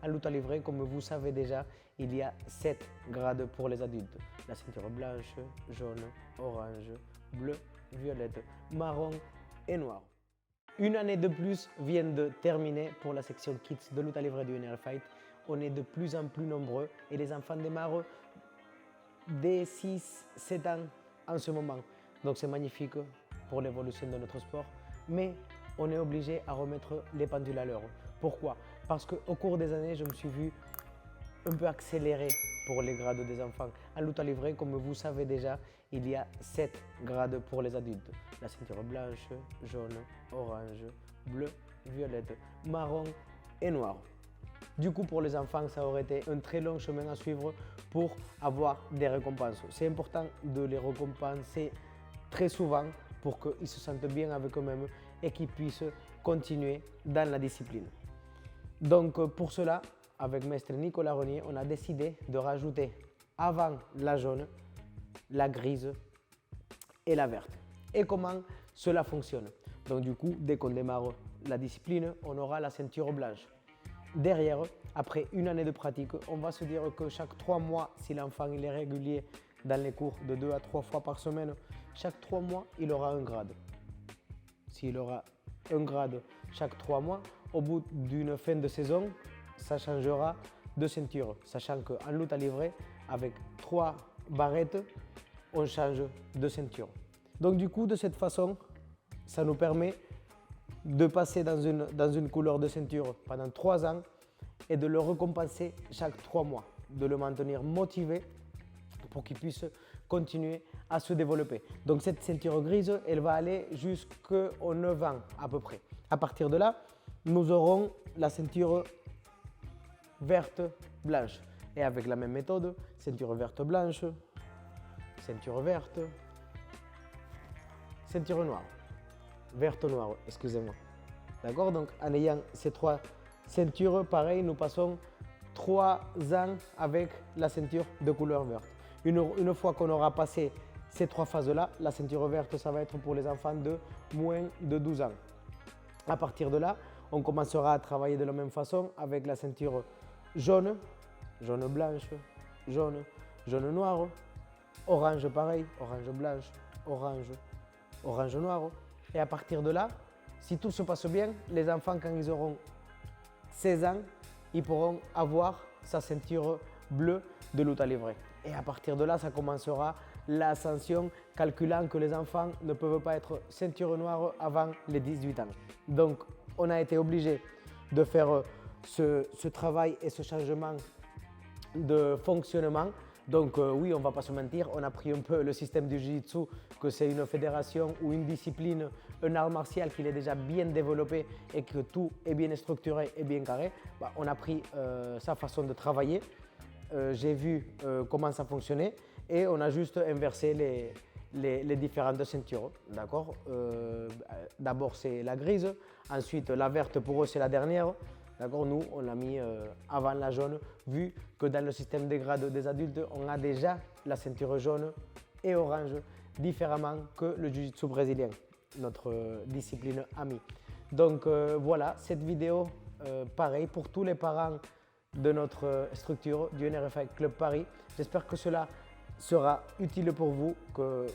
En lutte livrée, comme vous savez déjà, il y a 7 grades pour les adultes. La ceinture blanche, jaune, orange, bleu, violette, marron et noir. Une année de plus vient de terminer pour la section Kids de lutte livrée du NR Fight. On est de plus en plus nombreux et les enfants démarrent dès 6-7 ans en ce moment. Donc c'est magnifique pour l'évolution de notre sport, mais on est obligé à remettre les pendules à l'heure. Pourquoi? Parce qu'au cours des années, je me suis vu un peu accéléré pour les grades des enfants. En lutte livrée, comme vous savez déjà, il y a 7 grades pour les adultes. La ceinture blanche, jaune, orange, bleu, violette, marron et noir. Du coup, pour les enfants, ça aurait été un très long chemin à suivre pour avoir des récompenses. C'est important de les récompenser très souvent pour qu'ils se sentent bien avec eux-mêmes et qu'ils puissent continuer dans la discipline. Donc pour cela, avec Maître Nicolas Renier, on a décidé de rajouter avant la jaune, la grise et la verte. Et comment cela fonctionne? Donc du coup, dès qu'on démarre la discipline, on aura la ceinture blanche. Derrière, après une année de pratique, on va se dire que chaque 3 mois, si l'enfant est régulier dans les cours de 2 à 3 fois par semaine, chaque 3 mois, il aura un grade. S'il aura un grade chaque 3 mois, au bout d'une fin de saison, ça changera de ceinture, sachant qu'en lutte livrée, avec 3 barrettes, on change de ceinture. Donc du coup, de cette façon, ça nous permet de passer dans une couleur de ceinture pendant 3 ans et de le récompenser chaque 3 mois, de le maintenir motivé pour qu'il puisse continuer à se développer. Donc cette ceinture grise, elle va aller jusqu'aux 9 ans à peu près. À partir de là, nous aurons la ceinture verte blanche. Et avec la même méthode, ceinture verte blanche, ceinture verte, ceinture noire. Verte noire, excusez-moi. D'accord? Donc en ayant ces 3 ceintures, pareil, nous passons 3 ans avec la ceinture de couleur verte. Une fois qu'on aura passé ces 3 phases-là, la ceinture verte, ça va être pour les enfants de moins de 12 ans. À partir de là, on commencera à travailler de la même façon avec la ceinture jaune, jaune blanche, jaune, jaune noir, orange pareil, orange blanche, orange, orange noir. Et à partir de là, si tout se passe bien, les enfants, quand ils auront 16 ans, ils pourront avoir sa ceinture bleue de lutte livrée. Et à partir de là, ça commencera l'ascension, calculant que les enfants ne peuvent pas être ceinture noire avant les 18 ans. Donc, on a été obligé de faire ce travail et ce changement de fonctionnement. Donc oui, on ne va pas se mentir, on a pris un peu le système du Jiu-Jitsu, que c'est une fédération ou une discipline, un art martial qui est déjà bien développé et que tout est bien structuré et bien carré. On a pris sa façon de travailler, j'ai vu comment ça fonctionnait et on a juste inversé les différentes ceintures. D'accord? D'abord c'est la grise, ensuite la verte pour eux c'est la dernière. D'accord, nous, on l'a mis avant la jaune, vu que dans le système des grades des adultes, on a déjà la ceinture jaune et orange, différemment que le Jiu-Jitsu brésilien, notre discipline amie. Donc voilà, cette vidéo, pareil, pour tous les parents de notre structure, du NRFI Club Paris. J'espère que cela sera utile pour vous, que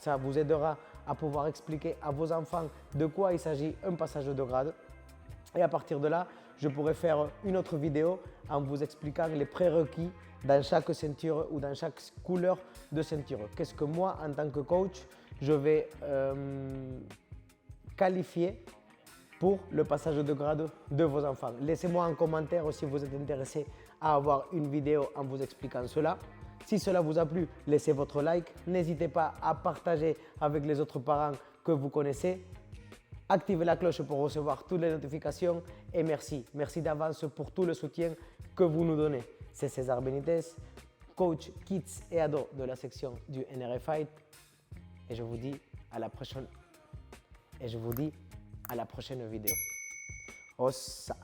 ça vous aidera à pouvoir expliquer à vos enfants de quoi il s'agit un passage de grade. Et à partir de là, je pourrais faire une autre vidéo en vous expliquant les prérequis dans chaque ceinture ou dans chaque couleur de ceinture. Qu'est-ce que moi, en tant que coach, je vais qualifier pour le passage de grade de vos enfants. Laissez-moi un commentaire si vous êtes intéressé à avoir une vidéo en vous expliquant cela. Si cela vous a plu, laissez votre like. N'hésitez pas à partager avec les autres parents que vous connaissez. Activez la cloche pour recevoir toutes les notifications et merci. Merci d'avance pour tout le soutien que vous nous donnez. C'est César Benitez, coach Kids et Ados de la section du NR Fight. Et je vous dis à la prochaine vidéo. Ossa!